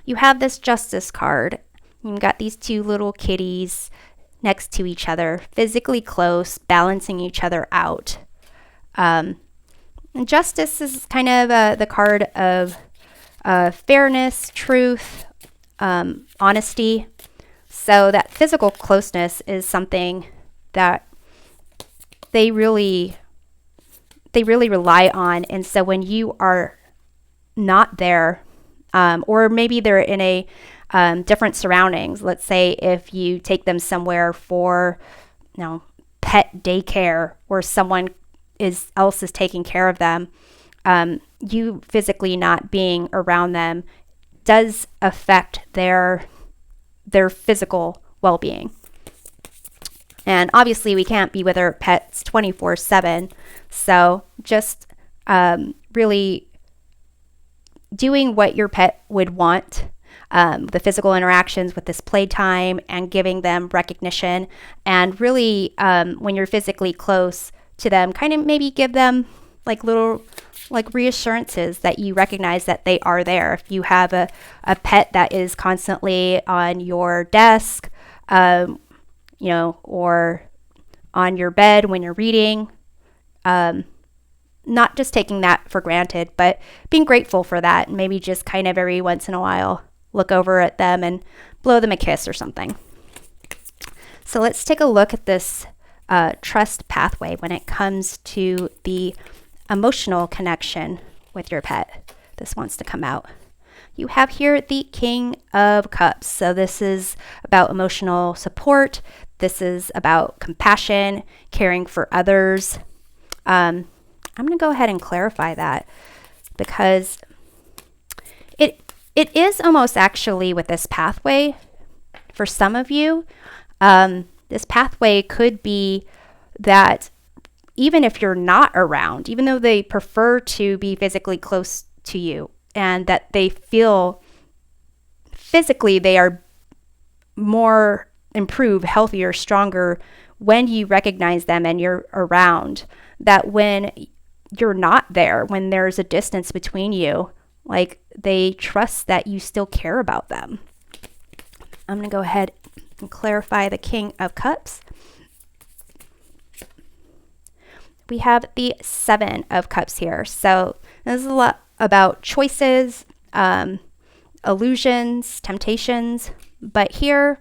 You have this Justice card. You've got these two little kitties. next to each other, physically close, balancing each other out. Justice is kind of the card of fairness, truth, honesty. So that physical closeness is something that they really rely on. And so when you are not there, or maybe they're in a different surroundings, let's say if you take them somewhere for, pet daycare, or someone else is taking care of them, you physically not being around them does affect their physical well-being. And obviously we can't be with our pets 24/7. So just really doing what your pet would want, the physical interactions with this playtime, and giving them recognition. And really, when you're physically close to them, kind of maybe give them little reassurances that you recognize that they are there. If you have a pet that is constantly on your desk, or on your bed when you're reading, not just taking that for granted, but being grateful for that, and maybe just kind of every once in a while look over at them and blow them a kiss or something. So let's take a look at this trust pathway when it comes to the emotional connection with your pet. This wants to come out. You have here the King of Cups. So this is about emotional support. This is about compassion, caring for others. I'm going to go ahead and clarify that, because it is almost actually with this pathway, for some of you, this pathway could be that even if you're not around, even though they prefer to be physically close to you, and that they feel physically they are more improved, healthier, stronger when you recognize them and you're around, that when you're not there, when there's a distance between you, they trust that you still care about them. I'm going to go ahead and clarify the King of Cups. We have the Seven of Cups here. So this is a lot about choices, illusions, temptations, but here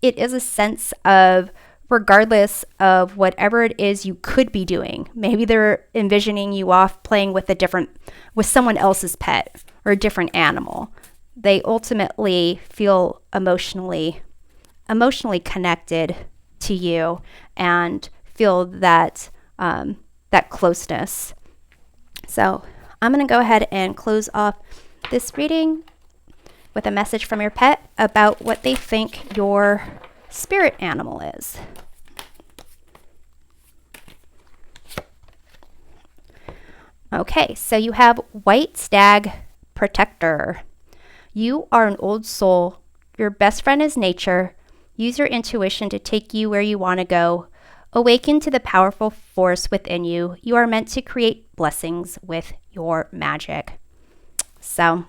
it is a sense of, regardless of whatever it is you could be doing, maybe they're envisioning you off playing with someone else's pet or a different animal. They ultimately feel emotionally connected to you and feel that that closeness. So I'm going to go ahead and close off this reading with a message from your pet about what they think your spirit animal is. Okay, so you have White Stag Protector. You are an old soul. Your best friend is nature. Use your intuition to take you where you want to go. Awaken to the powerful force within you. You are meant to create blessings with your magic. So,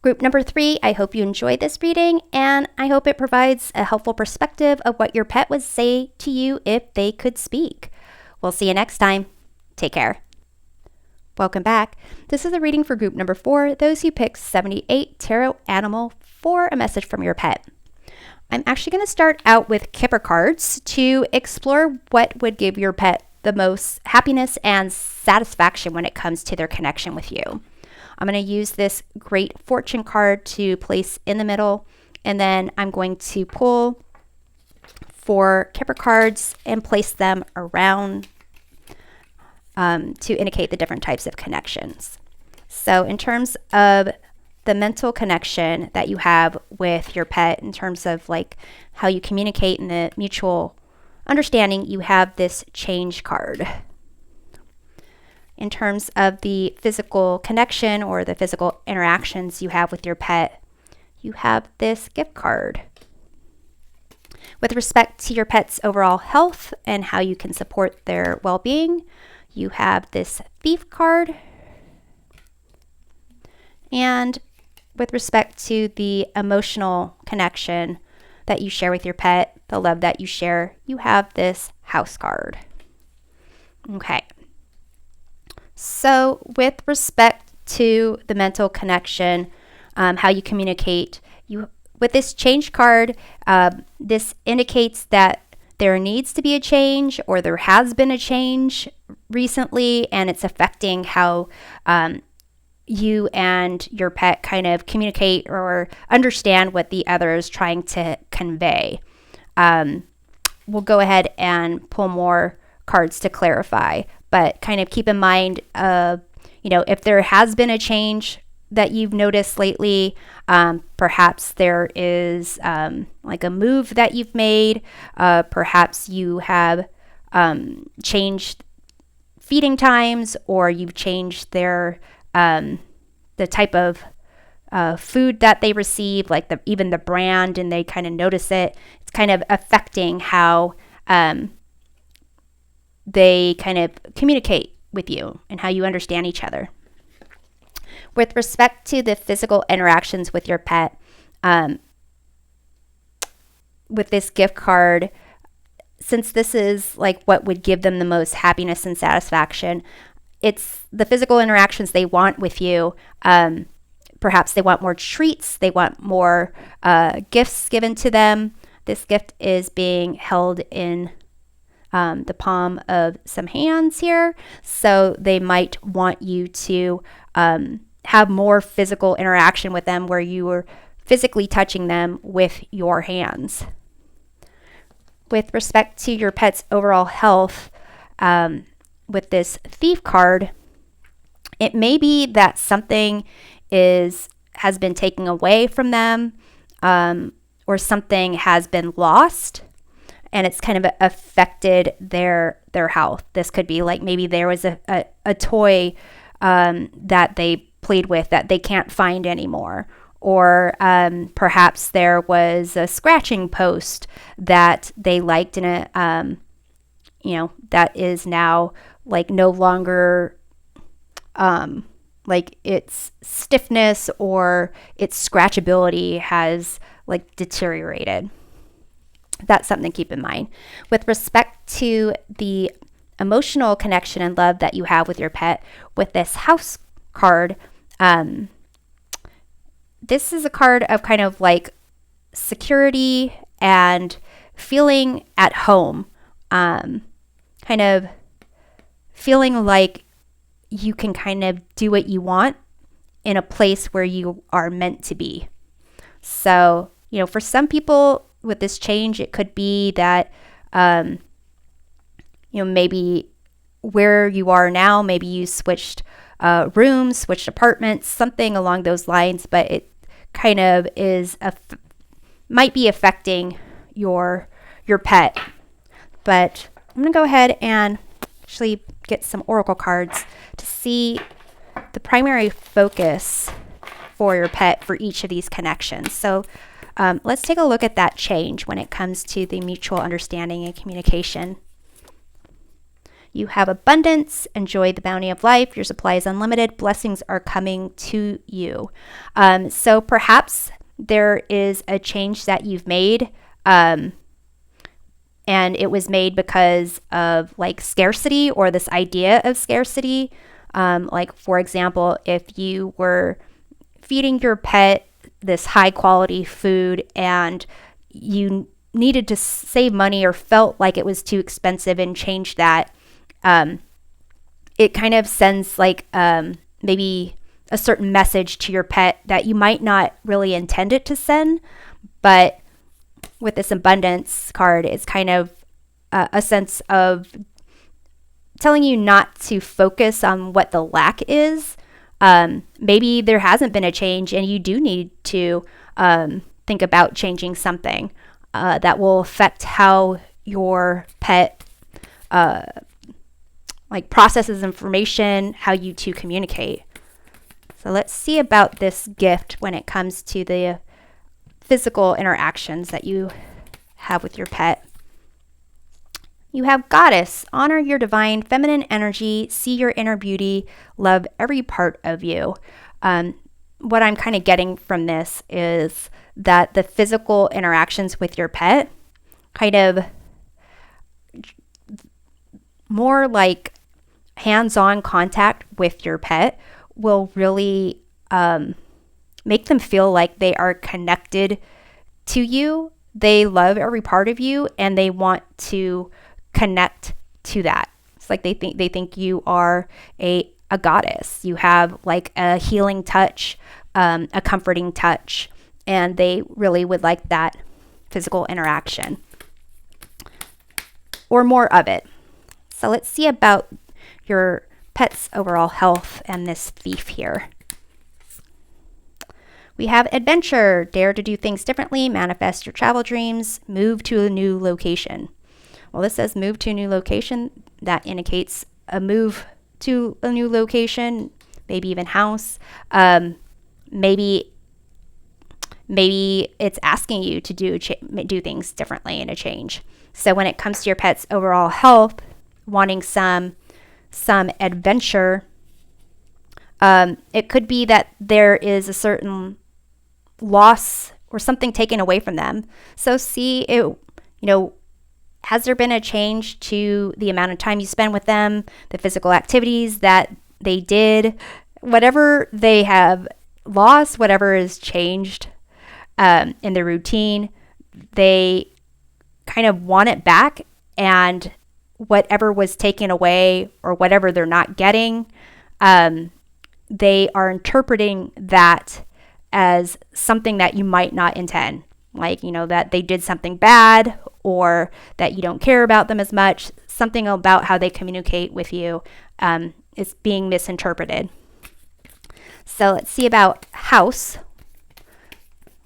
group number 3, I hope you enjoyed this reading, and I hope it provides a helpful perspective of what your pet would say to you if they could speak. We'll see you next time. Take care. Welcome back. This is a reading for group number 4, those who picked 78 Tarot Animal for a message from your pet. I'm actually going to start out with Kipper cards to explore what would give your pet the most happiness and satisfaction when it comes to their connection with you. I'm going to use this Great Fortune card to place in the middle, and then I'm going to pull 4 Kipper cards and place them around to indicate the different types of connections. So in terms of the mental connection that you have with your pet, in terms of how you communicate and the mutual understanding, you have this Change card. In terms of the physical connection or the physical interactions you have with your pet, you have this Gift card. With respect to your pet's overall health and how you can support their well-being, you have this Thief card. And with respect to the emotional connection, that you share with your pet, the love that you share, you have this house card. Okay. So with respect to the mental connection, how you communicate, with this change card, this indicates that there needs to be a change, or there has been a change recently, and it's affecting how you and your pet kind of communicate or understand what the other is trying to convey. We'll go ahead and pull more cards to clarify, but kind of keep in mind, if there has been a change that you've noticed lately, perhaps there is like a move that you've made, perhaps you have changed feeding times, or you've changed their the type of food that they receive, like even the brand, and they kind of notice it. It's kind of affecting how they kind of communicate with you and how you understand each other. With respect to the physical interactions with your pet, with this gift card, since this is like what would give them the most happiness and satisfaction, it's the physical interactions they want with you. Perhaps they want more treats, they want more gifts given to them. This gift is being held in the palm of some hands here, so they might want you to have more physical interaction with them, where you are physically touching them with your hands. With respect to your pet's overall health, with this thief card, it may be that something has been taken away from them, or something has been lost, and it's kind of affected their health. This could be like maybe there was a toy that they played with that they can't find anymore, or perhaps there was a scratching post that they liked, and that is now like no longer like its stiffness or its scratchability has like deteriorated. That's something to keep in mind. With respect to the emotional connection and love that you have with your pet, with this house card, this is a card of kind of like security and feeling at home, kind of feeling like you can kind of do what you want in a place where you are meant to be. So, for some people with this change, it could be that, maybe where you are now, maybe you switched rooms, switched apartments, something along those lines, but it kind of might be affecting your pet. But I'm going to go ahead and actually get some oracle cards to see the primary focus for your pet for each of these connections. So let's take a look at that change when it comes to the mutual understanding and communication. You have abundance, enjoy the bounty of life, your supply is unlimited, blessings are coming to you. So perhaps there is a change that you've made, and it was made because of like scarcity, or this idea of scarcity. Like, for example, if you were feeding your pet this high quality food and you needed to save money, or felt like it was too expensive and change that, it kind of sends like maybe a certain message to your pet that you might not really intend it to send. But with this abundance card, it's kind of a sense of telling you not to focus on what the lack is. Maybe there hasn't been a change and you do need to think about changing something that will affect how your pet like processes information, how you two communicate. So let's see about this gift when it comes to the physical interactions that you have with your pet. You have Goddess, honor your divine feminine energy, see your inner beauty, love every part of you. What I'm kind of getting from this is that the physical interactions with your pet, kind of more like hands-on contact with your pet, will really make them feel like they are connected to you. They love every part of you and they want to connect to that. It's like they think you are a goddess. You have like a healing touch, a comforting touch, and they really would like that physical interaction or more of it. So let's see about your pet's overall health and this thief here. We have adventure, dare to do things differently, manifest your travel dreams, move to a new location. Well, this says move to a new location. That indicates a move to a new location, maybe even house. Maybe it's asking you to do things differently in a change. So when it comes to your pet's overall health, wanting some adventure, it could be that there is a certain loss or something taken away from them. So see it, has there been a change to the amount of time you spend with them, the physical activities that they did, whatever they have lost, whatever is changed in their routine, they kind of want it back, and whatever was taken away or whatever they're not getting, they are interpreting that as something that you might not intend. Like, that they did something bad or that you don't care about them as much. Something about how they communicate with you is being misinterpreted. So let's see about house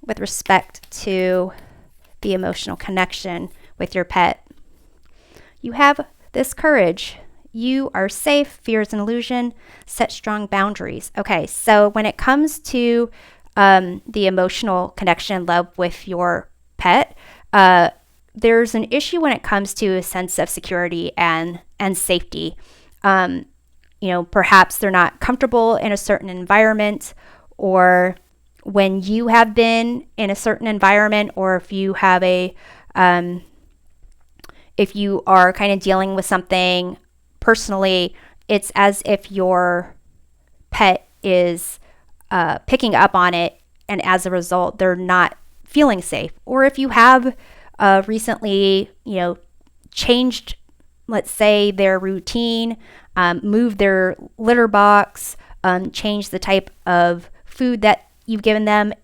with respect to the emotional connection with your pet. You have this courage. You are safe, fear is an illusion, set strong boundaries. Okay, so when it comes to the emotional connection and love with your pet, there's an issue when it comes to a sense of security and safety. Perhaps they're not comfortable in a certain environment, or when you have been in a certain environment, or if you have if you are kind of dealing with something personally, it's as if your pet is picking up on it, and as a result, they're not feeling safe. Or if you have recently, changed, let's say, their routine, moved their litter box, changed the type of food that you've given them,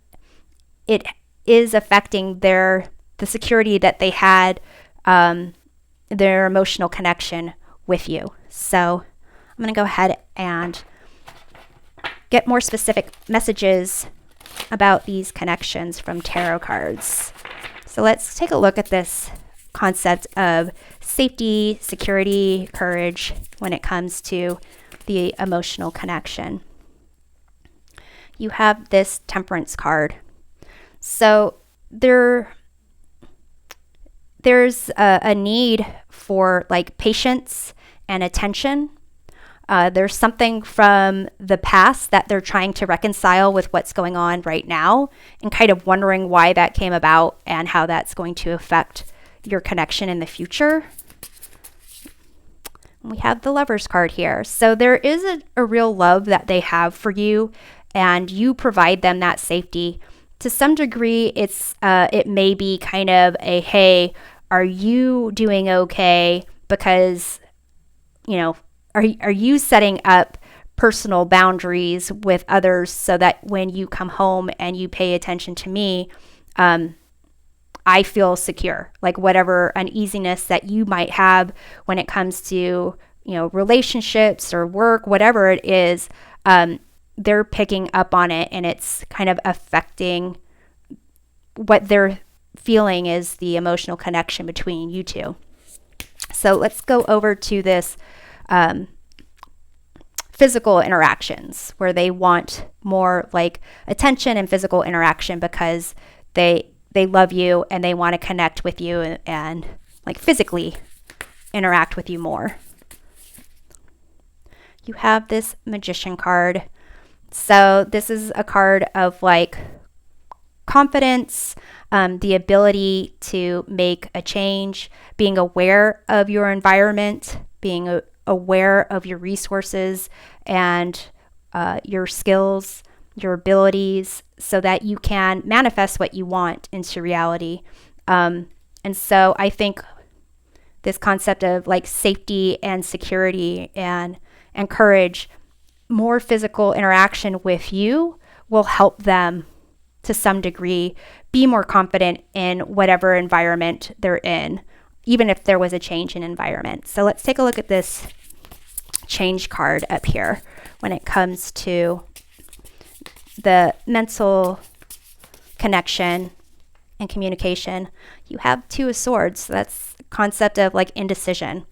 it is affecting the security that they had, their emotional connection with you. So I'm going to go ahead and get more specific messages about these connections from tarot cards. So let's take a look at this concept of safety, security, courage when it comes to the emotional connection. You have this Temperance card. So there's a need for like patience and attention. There's something from the past that they're trying to reconcile with what's going on right now, and kind of wondering why that came about and how that's going to affect your connection in the future. We have the Lover's card here. So there is a real love that they have for you, and you provide them that safety. To some degree, it may be kind of a, hey, are you doing okay? Because, are you setting up personal boundaries with others so that when you come home and you pay attention to me, I feel secure? Like whatever uneasiness that you might have when it comes to, relationships or work, whatever it is, they're picking up on it, and it's kind of affecting what they're feeling is the emotional connection between you two. So let's go over to this physical interactions, where they want more like attention and physical interaction because they love you and they want to connect with you and like physically interact with you more. You have this Magician card. So this is a card of like confidence, the ability to make a change, being aware of your environment, being aware of your resources and your skills, your abilities, so that you can manifest what you want into reality. And so I think this concept of like safety and security and courage, more physical interaction with you will help them to some degree be more confident in whatever environment they're in, even if there was a change in environment. So let's take a look at this change card up here when it comes to the mental connection and communication. You have Two of Swords. So that's the concept of like indecision,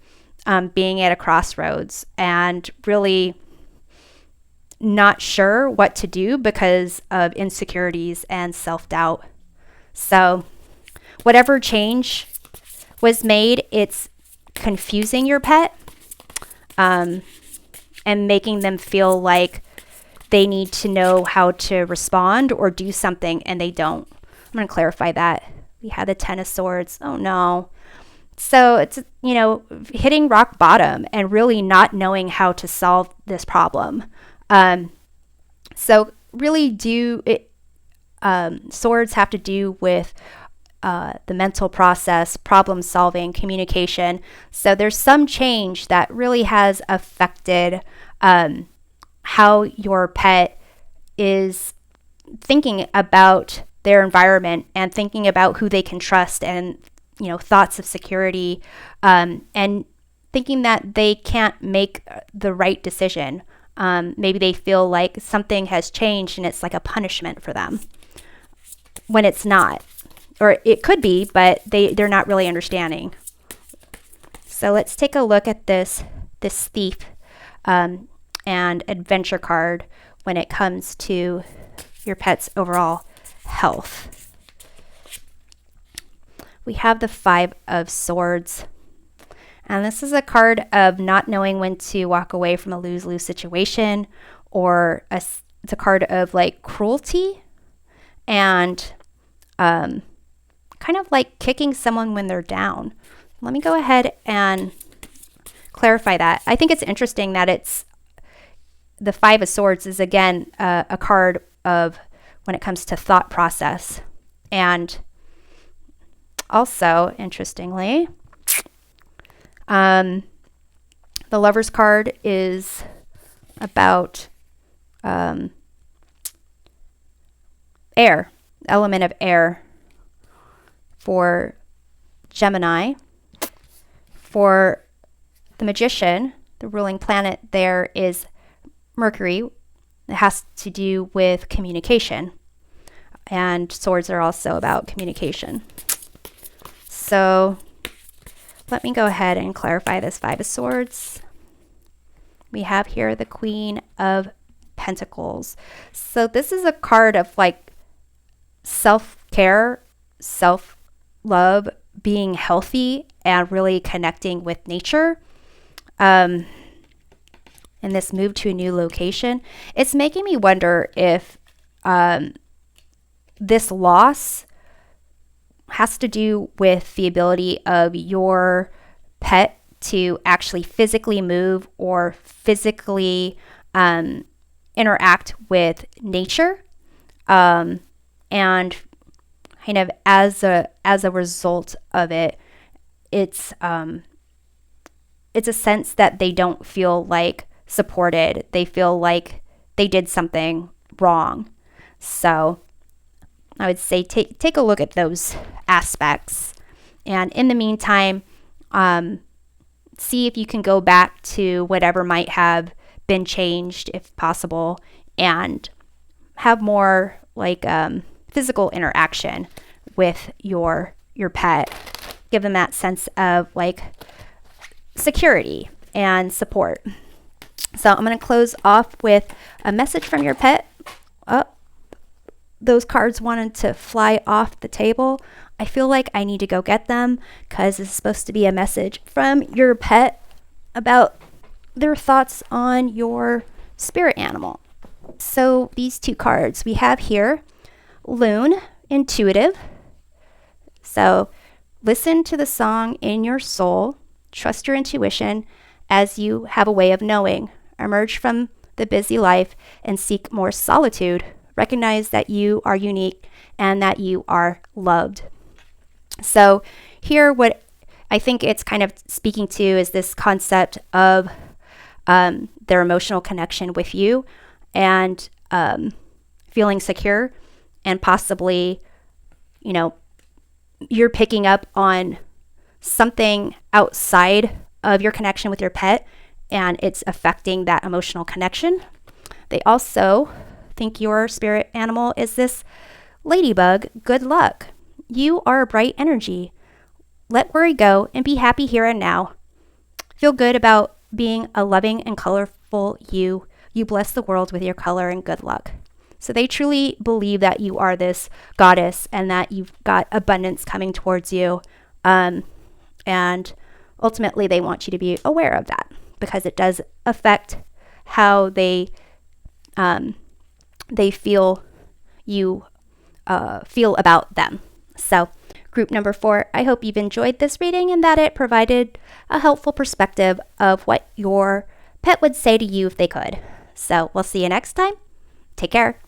being at a crossroads and really not sure what to do because of insecurities and self-doubt. So whatever change was made, it's confusing your pet, and making them feel like they need to know how to respond or do something, and they don't. I'm going to clarify that. We had the Ten of Swords. Oh no. So it's, hitting rock bottom and really not knowing how to solve this problem. So really swords have to do with the mental process, problem solving, communication. So there's some change that really has affected how your pet is thinking about their environment and thinking about who they can trust, and thoughts of security, and thinking that they can't make the right decision. Maybe they feel like something has changed and it's like a punishment for them when it's not. Or it could be, but they're not really understanding. So let's take a look at this thief and adventure card when it comes to your pet's overall health. We have the Five of Swords. And this is a card of not knowing when to walk away from a lose-lose situation, or it's a card of like cruelty and kind of like kicking someone when they're down. Let me go ahead and clarify that. I think it's interesting that it's the Five of Swords is again a card of when it comes to thought process. And also, interestingly, the Lover's card is about air, element of air for Gemini. For the Magician, the ruling planet there is Mercury. It has to do with communication. And swords are also about communication. So let me go ahead and clarify this Five of Swords. We have here the Queen of Pentacles. So this is a card of like self-care, self-love, being healthy, and really connecting with nature. And this move to a new location, it's making me wonder if this loss has to do with the ability of your pet to actually physically move or physically interact with nature, and kind of as a result of it, it's a sense that they don't feel like supported. They feel like they did something wrong. So I would say take a look at those aspects. And in the meantime, see if you can go back to whatever might have been changed, if possible, and have more like physical interaction with your pet. Give them that sense of like security and support. So I'm going to close off with a message from your pet. Those cards wanted to fly off the table. I feel like I need to go get them because it's supposed to be a message from your pet about their thoughts on your spirit animal. So these two cards we have here, Loon, intuitive. So listen to the song in your soul. Trust your intuition as you have a way of knowing. Emerge from the busy life and seek more solitude. Recognize that you are unique and that you are loved. So here, what I think it's kind of speaking to is this concept of their emotional connection with you and feeling secure, and possibly, you're picking up on something outside of your connection with your pet, and it's affecting that emotional connection. They also think your spirit animal is this ladybug. Good luck. You are a bright energy. Let worry go and be happy here and now. Feel good about being a loving and colorful you. You bless the world with your color, and good luck. So they truly believe that you are this goddess and that you've got abundance coming towards you. And ultimately, they want you to be aware of that, because it does affect how they feel you feel about them. So group number 4, I hope you've enjoyed this reading and that it provided a helpful perspective of what your pet would say to you if they could. So we'll see you next time. Take care.